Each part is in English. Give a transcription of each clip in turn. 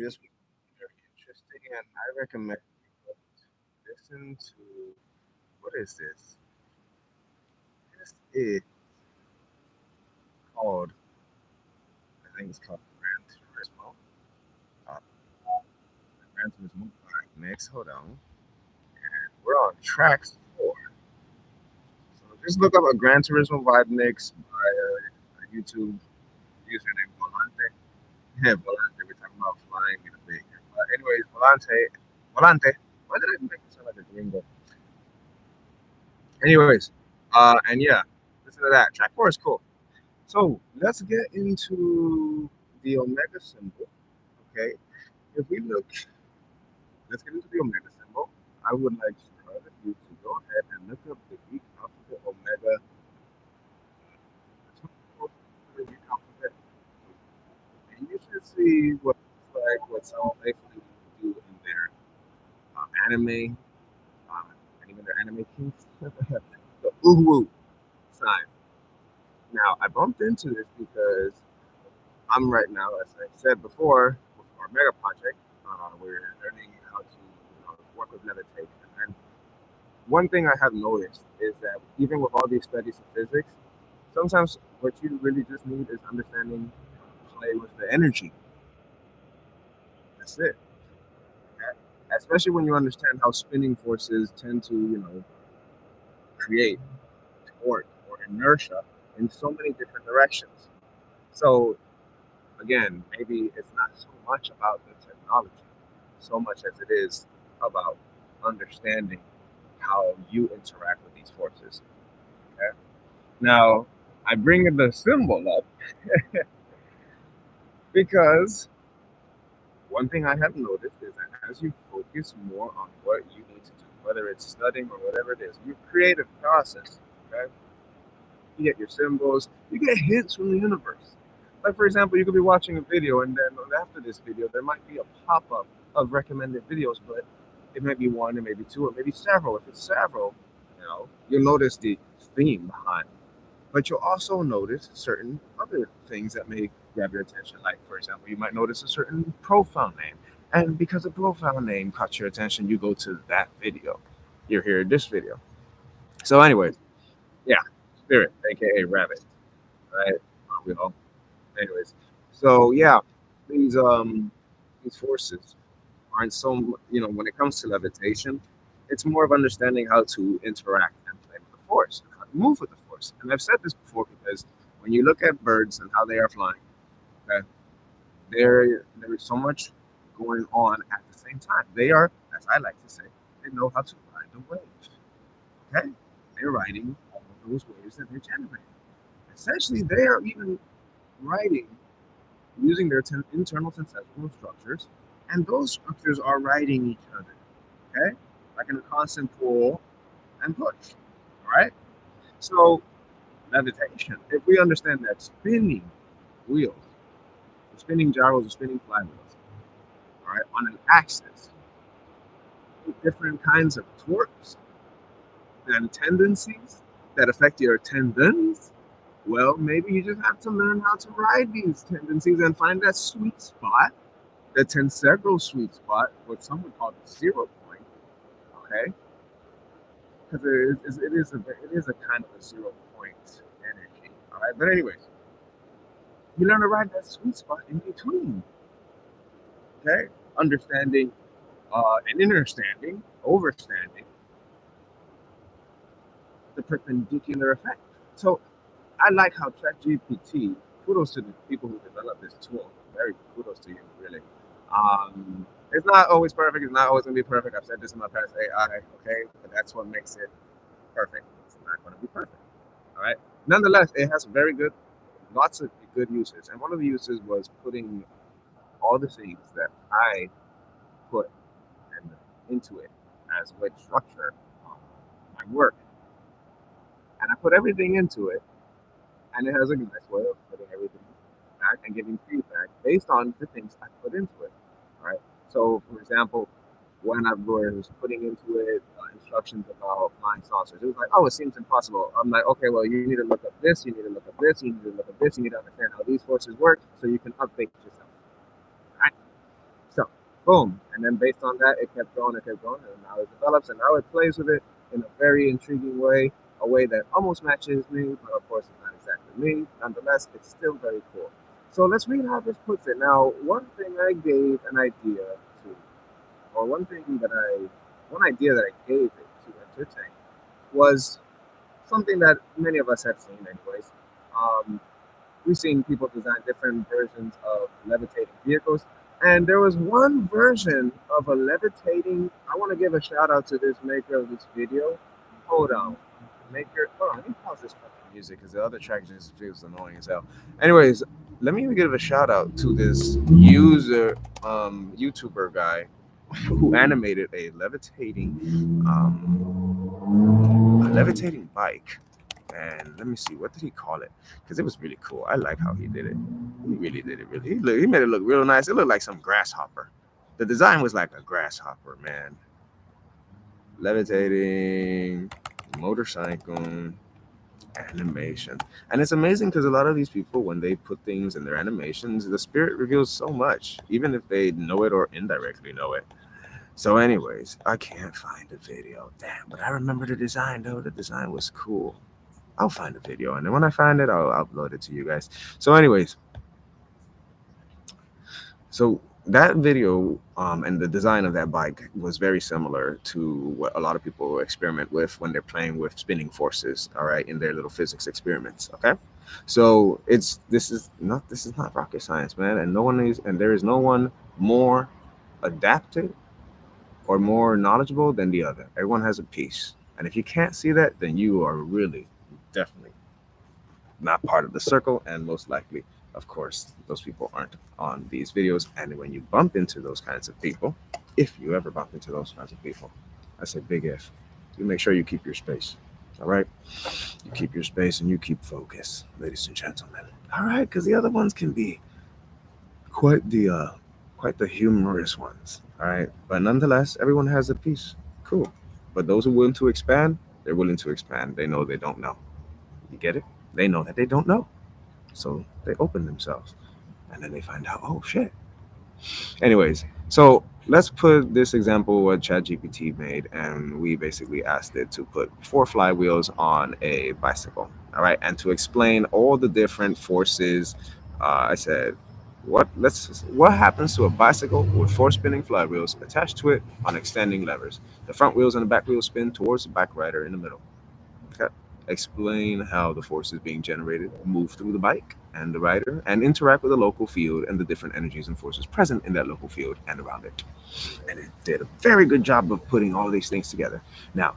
this was very interesting, and I recommend you listen to what is this? This is called, I think it's called Gran Turismo. Uh, Gran Turismo 5 Mix. Hold on. We're on track 4. So just look up a Gran Turismo Vibe Mix by a YouTube username Volante. Yeah, Volante. We're talking about flying in a big. But anyways, Volante. Volante. Why did I make it sound like a gringo? Anyways, and yeah, listen to that. Track 4 is cool. So let's get into the Omega symbol. Okay. If we look, let's get into the Omega symbol. I would like for all of you to go ahead and look up the Greek alphabet Omega. The Greek alphabet. And you should see what it's like, what some playfully do in their anime, and even their anime kings. The uwu sign. Now, I bumped into this because I'm right now, as I said before, with our mega project, we're learning how to work with levitation. And one thing I have noticed is that even with all these studies of physics, sometimes what you really just need is understanding how to play with the energy. That's it. Okay? Especially when you understand how spinning forces tend to, create torque or inertia in so many different directions. So again, maybe it's not so much about the technology, so much as it is about understanding how you interact with these forces. Okay? Now, I bring the symbol up because one thing I have noticed is that as you focus more on what you need to do, whether it's studying or whatever it is, your creative process, okay? You get your symbols, you get hints from the universe. Like, for example, you could be watching a video, and then after this video, there might be a pop up of recommended videos, but it might be one, it may be two, or maybe several. If it's several, you'll notice the theme behind. But you'll also notice certain other things that may grab your attention. Like, for example, you might notice a certain profile name. And because a profile name caught your attention, you go to that video. You're here in this video. So, anyways, yeah, spirit, aka rabbit, right? We all anyways, so yeah, these these forces aren't so when it comes to levitation, it's more of understanding how to interact and play with the force, how to move with the force. And I've said this before because when you look at birds and how they are flying, okay, there is so much going on at the same time. They are, as I like to say, they know how to ride the waves. Okay, they're riding all of those waves that they're generating. Essentially, they are even riding using their internal sensational structures, and those structures are riding each other, okay? Like in a constant pull and push, all right? So, levitation, if we understand that spinning wheels, the spinning gyros, the spinning flywheels, all right, on an axis, with different kinds of torques and tendencies that affect your tendons, well, maybe you just have to learn how to ride these tendencies and find that sweet spot, the tensegral sweet spot, what some would call the 0 point, okay? Because it is a kind of a 0 point energy, all right? But anyways, you learn to ride that sweet spot in between, okay? Understanding and understanding, overstanding the perpendicular effect. So I like how ChatGPT, kudos to the people who developed this tool. Very kudos to you, really. It's not always perfect. It's not always going to be perfect. I've said this in my past AI, okay? But that's what makes it perfect. It's not going to be perfect, all right? Nonetheless, it has very good, lots of good uses. And one of the uses was putting all the things that I put into it as which structure my work. And I put everything into it, and it has a nice way of putting everything back and giving feedback based on the things I put into it. All right. So, for example, when I was putting into it instructions about flying saucers, it was like, oh, it seems impossible. I'm like, okay, well, you need to look up this, you need to look up this, you need to look up this, you need to understand how these forces work so you can update yourself. All right. So, Boom. And then based on that, it kept going, and now it develops, and now it plays with it in a very intriguing way, a way that almost matches me, but of course it's not exactly me. Nonetheless, it's still very cool. So let's read how this puts it. Now, one thing I gave an idea to, or one idea that I gave it to entertain was something that many of us have seen, anyways. Um, we've seen people design different versions of levitating vehicles. And there was one version of a levitating. I want to give a shout out to this maker of this video. Hold on. Maker. Hold on. Let me pause this fucking music because the other track just feels annoying as hell. Anyways, let me give a shout out to this YouTuber guy who animated a levitating bike. And let me see, what did he call it? Because it was really cool. I like how he did it. He really did it. Really, he made it look real nice. It looked like some grasshopper. The design was like a grasshopper, man. Levitating motorcycle animation, and it's amazing because a lot of these people, when they put things in their animations, the spirit reveals so much, even if they know it or indirectly know it. So, anyways, I can't find the video. Damn, but I remember the design though. The design was cool. I'll find the video, and then when I find it, I'll upload it to you guys. So, anyways, so that video and the design of that bike was very similar to what a lot of people experiment with when they're playing with spinning forces. All right, in their little physics experiments. Okay, so this is not rocket science, man, and there is no one more adapted or more knowledgeable than the other. Everyone has a piece, and if you can't see that, then you are really definitely not part of the circle, and most likely, of course, those people aren't on these videos. And when you bump into those kinds of people, if you ever bump into those kinds of people, I say big if, you make sure you keep your space. All right, you keep your space and you keep focus, ladies and gentlemen. All right, because the other ones can be quite the uh quite the humorous ones. All right, but nonetheless, everyone has a piece. Cool. But those who are willing to expand, they're willing to expand. They know they don't know. You get it? They know that they don't know. So they open themselves and then they find out, oh shit. Anyways, so let's put this example what ChatGPT made, and we basically asked it to put 4 flywheels on a bicycle. All right, and to explain all the different forces, I said, what happens to a bicycle with 4 spinning flywheels attached to it on extending levers? The front wheels and the back wheels spin towards the back rider in the middle. Okay. Explain how the forces being generated move through the bike and the rider and interact with the local field and the different energies and forces present in that local field and around it. And it did a very good job of putting all these things together. Now,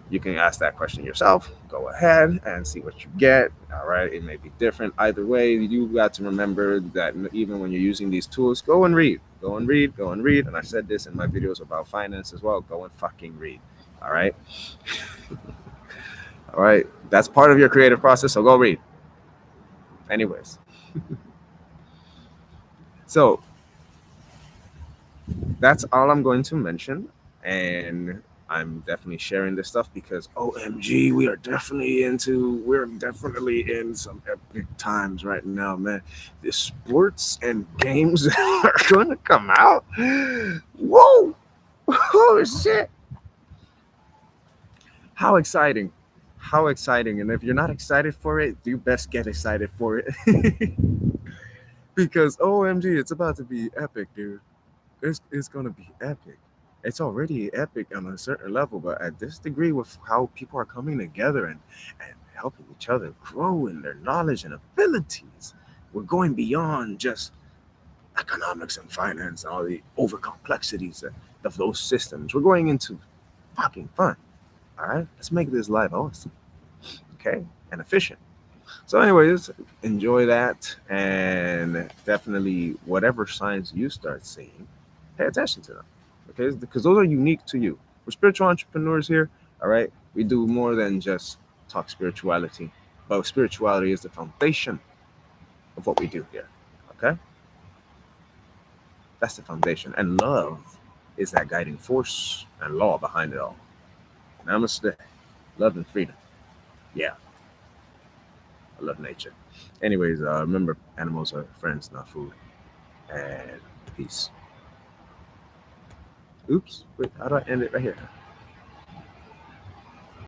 you can ask that question yourself. Go ahead and see what you get. All right. It may be different. Either way, you got to remember that even when you're using these tools, go and read. Go and read. Go and read. And I said this in my videos about finance as well. Go and fucking read. All right. All right. That's part of your creative process. So go read. Anyways. So that's all I'm going to mention. And I'm definitely sharing this stuff because OMG, we're definitely in some epic times right now, man. The sports and games are going to come out. Whoa. Oh, shit. How exciting. How exciting. And if you're not excited for it, you best get excited for it. Because OMG, it's about to be epic, dude. It's gonna be epic. It's already epic on a certain level, but at this degree, with how people are coming together and helping each other grow in their knowledge and abilities, we're going beyond just economics and finance and all the over complexities of those systems. We're going into fucking fun. All right, let's make this life awesome, okay, and efficient. So, anyways, enjoy that, and definitely whatever signs you start seeing, pay attention to them, okay? Because those are unique to you. We're spiritual entrepreneurs here, all right? We do more than just talk spirituality, but spirituality is the foundation of what we do here, okay? That's the foundation, and love is that guiding force and law behind it all. Namaste, love and freedom. Yeah, I love nature. Anyways, remember, animals are friends, not food. And peace. Oops. Wait, how do I end it right here?